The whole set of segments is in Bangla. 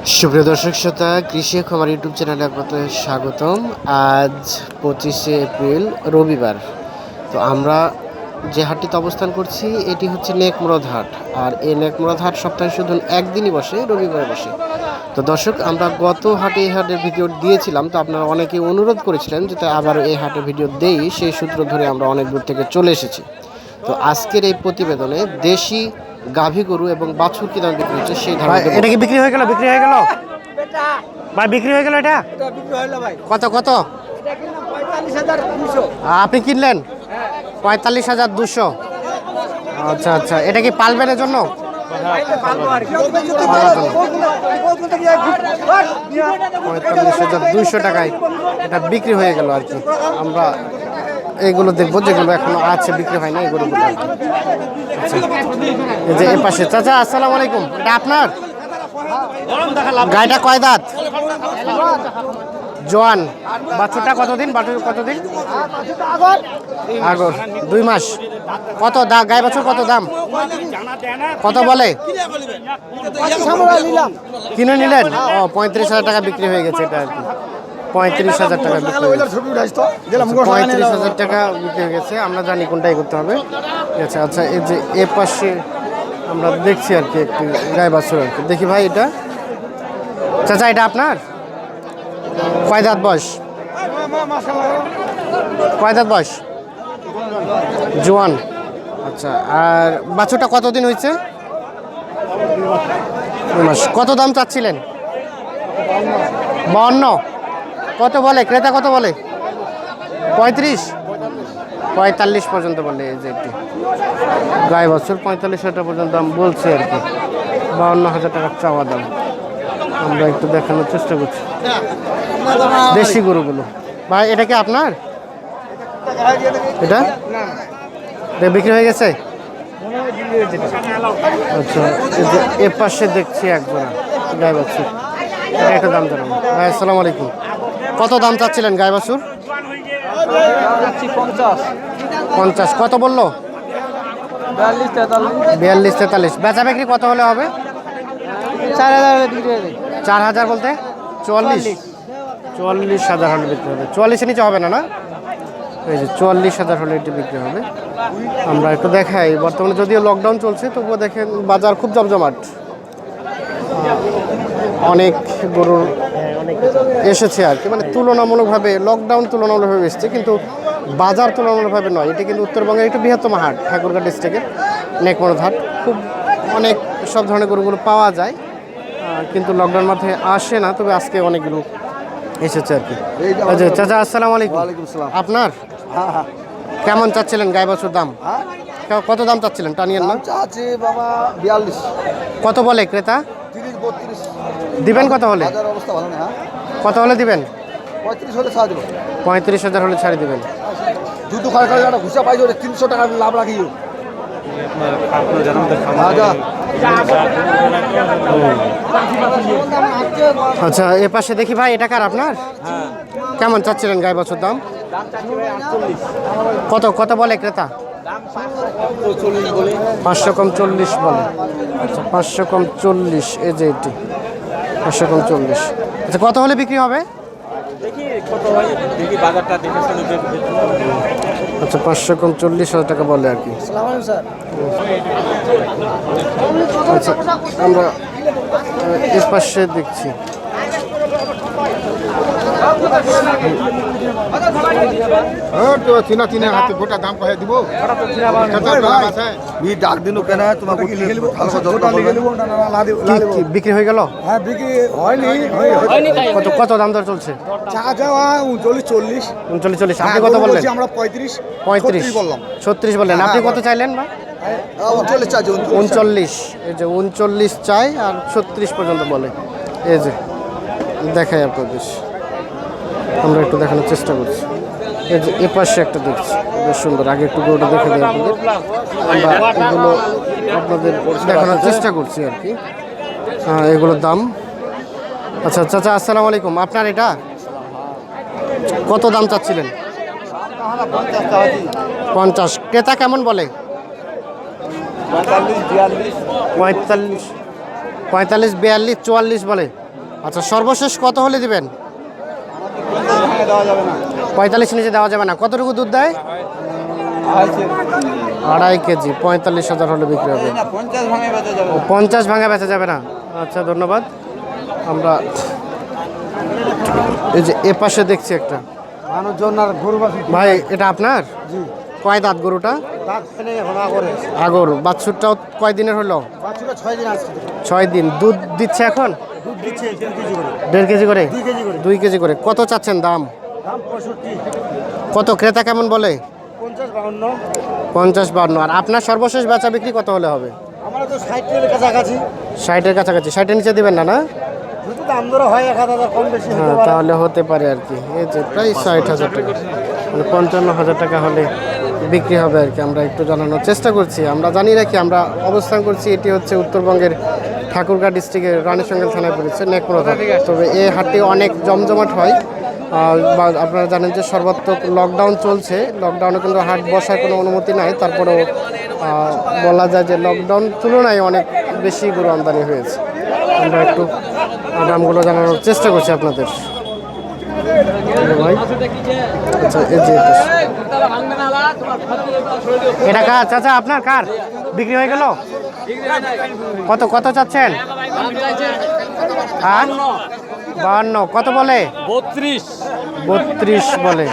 সুপ্রিয় দর্শক শ্রোতা, কৃষি খামার ইউটিউব চ্যানেলে আপনাদের স্বাগতম। আজ 25শে এপ্রিল রবিবার। তো আমরা যে হাটটিতে অবস্থান করছি এটি হচ্ছে নেকমুরদ হাট। আর এই নেকমুরদ হাট সপ্তাহে শুধু একদিনই বসে, রবিবারে বসে। তো দর্শক, আমরা গত হাটে এই হাটের ভিডিও দিয়েছিলাম, তো আপনারা অনেকেই অনুরোধ করেছিলেন যাতে আবার এই হাটের ভিডিও দেই, সেই সূত্র ধরে আমরা অনেক দূর থেকে চলে এসেছি। তো আজকের এই প্রতিবেদনে দেশি গাভী গরু এবং বাছুর কি দাম বিক্রি হচ্ছে সেই ধারণা। এটা কি বিক্রি হয়ে গেল? ভাই বিক্রি হয়ে গেল এটা? কত কত আপনি কিনলেন? 45,200। আচ্ছা আচ্ছা, এটা কি পালবেনের জন্য? 45,200 টাকায় এটা বিক্রি হয়ে গেল আর কি। আমরা এইগুলো দেখবো যেগুলো এখনো আছে, বিক্রি হয় না এগুলো। আচ্ছা, এই যে এই পাশে চাচা, আসসালামু আলাইকুম, এটা আপনার গাইটা কয় দাঁত? জোয়ান। বাছুরটা কতদিন? কতদিন? আগর 2 মাস। কত গাই বাছুর কত দাম? কত বলে? কিনে নিলেন? ও, 35,000 টাকা বিক্রি হয়ে গেছে এটা আর কি। 35,000 টাকা বিক্রি হয়ে গেছে। 35,000 টাকা বিক্রি হয়ে গেছে। আমরা জানি কোনটাই করতে হবে। আচ্ছা আচ্ছা, এই যে এ পাশে আমরা দেখছি আর কি একটু গাই বাছুর আর কি। দেখি ভাই, এটা চাচা এটা আপনার? কয় দাঁত বয়স? জোয়ান। আচ্ছা, আর বাছুরটা কতদিন হয়েছে? 2 মাস। কত দাম চাচ্ছিলেন? 52। কত বলে ক্রেতা? কত বলে? 45 পর্যন্ত বলে। এই যে একটি গাই বাছুর 45,000 পর্যন্ত দাম বলছে আর কি। 52,000 টাকা চাওয়া দাম। আমরা একটু দেখানোর চেষ্টা করছি দেশি গরুগুলো। ভাই এটা কি আপনার? এটা বিক্রি হয়ে গেছে? আচ্ছা, এ পাশে দেখছি একজোড়া গাই বাছুর। এটা একটা দাম জানাবো। ভাই আসসালামু আলাইকুম, কত দাম চাচ্ছিলেন গাই বাছুর? 50। কত বললো? 42-43। বেচা বিক্রি কত হলে হবে? 4,000 বলতে 44,000 হলে বিক্রি হবে। 44-এর নিচে হবে না? না, এই যে 44,000 হলে এটি বিক্রি হবে। আমরা একটু দেখাই, বর্তমানে যদিও লকডাউন চলছে তবুও দেখেন বাজার খুব জমজমাট। অনেক গরুর এসেছে আর কি, মানে তুলনামূলকভাবে লকডাউন তুলনামূলকভাবে এসেছে, কিন্তু বাজার তুলনামূলকভাবে নয়। এটা কিন্তু উত্তরবঙ্গের একটু বৃহত্তম হাট, ঠাকুরগাঁও ডিস্ট্রিক্টের নেকমুরদ হাট। খুব অনেক সব ধরনের গরুগুলো পাওয়া যায়, কিন্তু লকডাউন মাথায় আসে না। তবে আজকে অনেকগুলো এসেছে আর কি। আচ্ছা চাচা, আসসালামু আলাইকুম। আপনার? কেমন চাচ্ছিলেন গাই বাছুর দাম? কত দাম চাচ্ছিলেন? টানিয়েন না। কত বলে ক্রেতা? দিবেন কত হলে? কত হলে দিবেন? 35,000 হলে ছাড়ি দিবেন। আচ্ছা, এ পাশে দেখি ভাই, এটা কার আপনার? কেমন চাচ্ছিলেন গাই বাছুর দাম? কত বলে ক্রেতা? 500 কম 40 বলে। আচ্ছা, 500 কম 40। এই যে এটি 500 কম 40। আচ্ছা, কত হলে বিক্রি হবে? আচ্ছা, 500 কম 40,000 টাকা বলে আর কি। আচ্ছা, আমরা এর পাশে দেখছি। বিক্রি হয়ে গেল? কত দাম দর চলছে? 39-40। আপনি কত বললেন? 35 বললাম। 36 বললেন। আপনি কত চাইলেন? 39। এই যে 39 চাই আর 36 পর্যন্ত বলে। এই যে দেখাই আপনাদের, আমরা একটু দেখানোর চেষ্টা করছি। এই যে এ পাশে একটা দেখছি বেশ সুন্দর। আগে একটু গরুটা দেখে দেয় আপনাদের, আমরা এগুলো আপনাদের দেখানোর চেষ্টা করছি আর কি। এগুলোর দাম। আচ্ছা চাচা, আসসালামু আলাইকুম। আপনার এটা কত দাম চাচ্ছিলেন? 50। ক্রেতা কেমন বলে? 45, 42, 44 বলে। আচ্ছা, সর্বশেষ কত হলে দিবেন? দেওয়া যাবে না। 45 নিচে দেওয়া যাবে না। কতটুকু দুধ দেয়? 2.5 কেজি। 45,000 হলে বিক্রি হবে। 50 ভাঙে বেচা যাবে। 50 ভাঙা বেচা যাবে না। আচ্ছা, ধন্যবাদ। আমরা এই যে এ পাশে দেখছি একটা মানুষজন আর গরু বাছুর ভাই, এটা আপনার? জি কয় দাঁত গরুটা? দাঁত ফেলে এখন আগরে আগর। বাছুরটাও কয় দিনের হলো? বাছুরা 6 দিন আসছে। 6 দিন। দুধ দিচ্ছে এখন? দুধ দিচ্ছে 1.5 কেজি করে। 1.5 কেজি করে? 2 কেজি করে। 2 কেজি করে। কত চাচ্ছেন দাম? দাম 65। কত ক্রেতা কেমন বলে? 50 52। 50-52। আর আপনার সর্বশেষ বেচা বিক্রি কত হলে হবে? আমরা তো 60 এর কাছাকাছি। 60-এর কাছাকাছি। 60-এর নিচে দিবেন না? না, যদি দাম দর হয় 1000 কম বেশি হতে হ্যাঁ, পারে। তাহলে হতে পারে আর কি। এই যে প্রায় 60,000 টাকা, মানে 55,000 টাকা হলে বিক্রি হবে আর কি। আমরা একটু জানানোর চেষ্টা করছি। আমরা জানি রাখি, আমরা অবস্থান করছি, এটি হচ্ছে উত্তরবঙ্গের ঠাকুরগাঁ ডিস্ট্রিক্টের রানীশঙ্গেল থানায় পড়েছে নেকমোড়া হাট। তবে এই হাটটি অনেক জমজমাট হয়। বা আপনারা জানেন যে সর্বাত্মক লকডাউন চলছে। লকডাউনে কিন্তু হাট বসার কোনো অনুমতি নাই। তারপরেও বলা যায় যে লকডাউন তুলনায় অনেক বেশি গরু আমদানি হয়েছে। আমরা একটু দামগুলো জানানোর চেষ্টা করছি আপনাদের। ভাই, আচ্ছা, এই যে এটা কার চাচা? আপনার কার বিক্রি হয়ে গেল? কত কত চাচ্ছেন? আর 52। কত বলে? 32 বলে।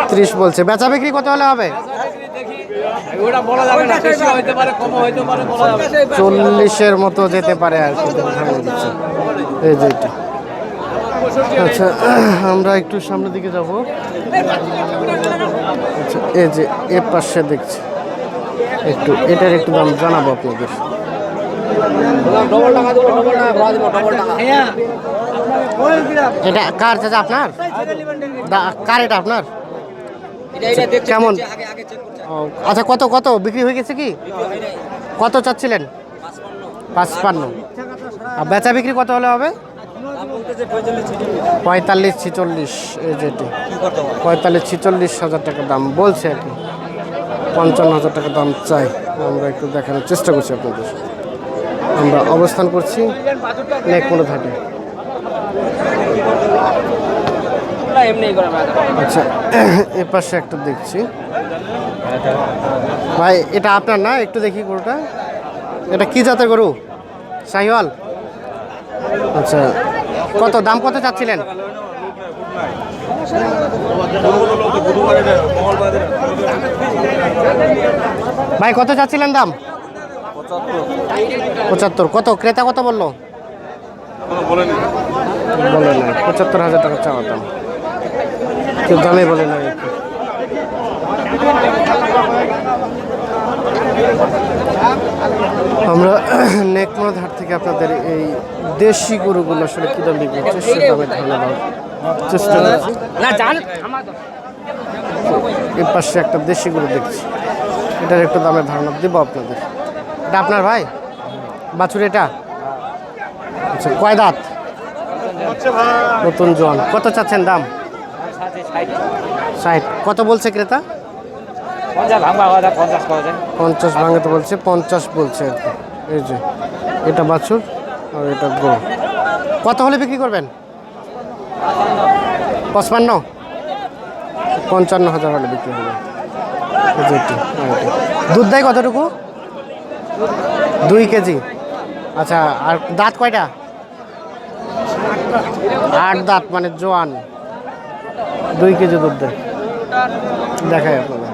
32 বলছে। বেচা বিক্রি কত হলে হবে? 40-এর মতো যেতে পারে আর কি। এই যে এটা। আচ্ছা, আমরা একটু সামনের দিকে যাব। আচ্ছা, এই যে এ পাশে দেখছি একটু, এটার একটু দাম জানাবো আপনাদের। এটা কার চাচা? আপনার? কার এটা আপনার? কেমন? ও, আচ্ছা, কত কত বিক্রি হয়ে গেছে কি? কত চাচ্ছিলেন? 55। আর বেচা বিক্রি কত হলে হবে? 45-46। এই যেটি 45-46,000 টাকা দাম বলছে আর কি। 55,000 টাকা দাম চাই। আমরা একটু দেখানোর চেষ্টা করছি আপনাদের। আমরা অবস্থান করছি নেকমোড়া হাটে। আচ্ছা, এ পাশে একটা দেখছি ভাই, এটা আপনার না? একটু দেখি গরুটা। এটা কি জাতের গরু? শাহিওয়াল। আচ্ছা, কত দাম কত চাচ্ছিলেন? ভাই, কত চাচ্ছিলেন দাম? 75। কত ক্রেতা কত বললো? বলে না। 75,000 টাকা চাওয়া দাম। কেউ দামে বলে না। আমরা নেকমোড়া হাট থেকে আপনাদের এই দেশি গরুগুলো আসলে কী দাম বিক্রি হচ্ছে সে দামে ধারণা দেওয়ার চেষ্টা করছি। এর পাশে একটা দেশি গরু দেখছি, এটার একটু দামের ধারণা দেবো আপনাদের। এটা আপনার ভাই? বাছুর এটা? আচ্ছা, কয় দাঁত? নতুন জোয়ান। কত চাচ্ছেন দাম? 60। কত বলছে ক্রেতা? 50 ভাঙাতে বলছে, 50 বলছে আর কি। এই যে এটা বাছুর আর এটা গরু। কত হলে বিক্রি করবেন? 55। 55,000 হলে বিক্রি হবে। এই যে এটি। দুধ দেয় কতটুকু? 2 কেজি। আচ্ছা, আর দাঁত কয়টা? 8 দাঁত, মানে জোয়ান। 2 কেজি দুধ দেয়। দেখায় আপনাদের।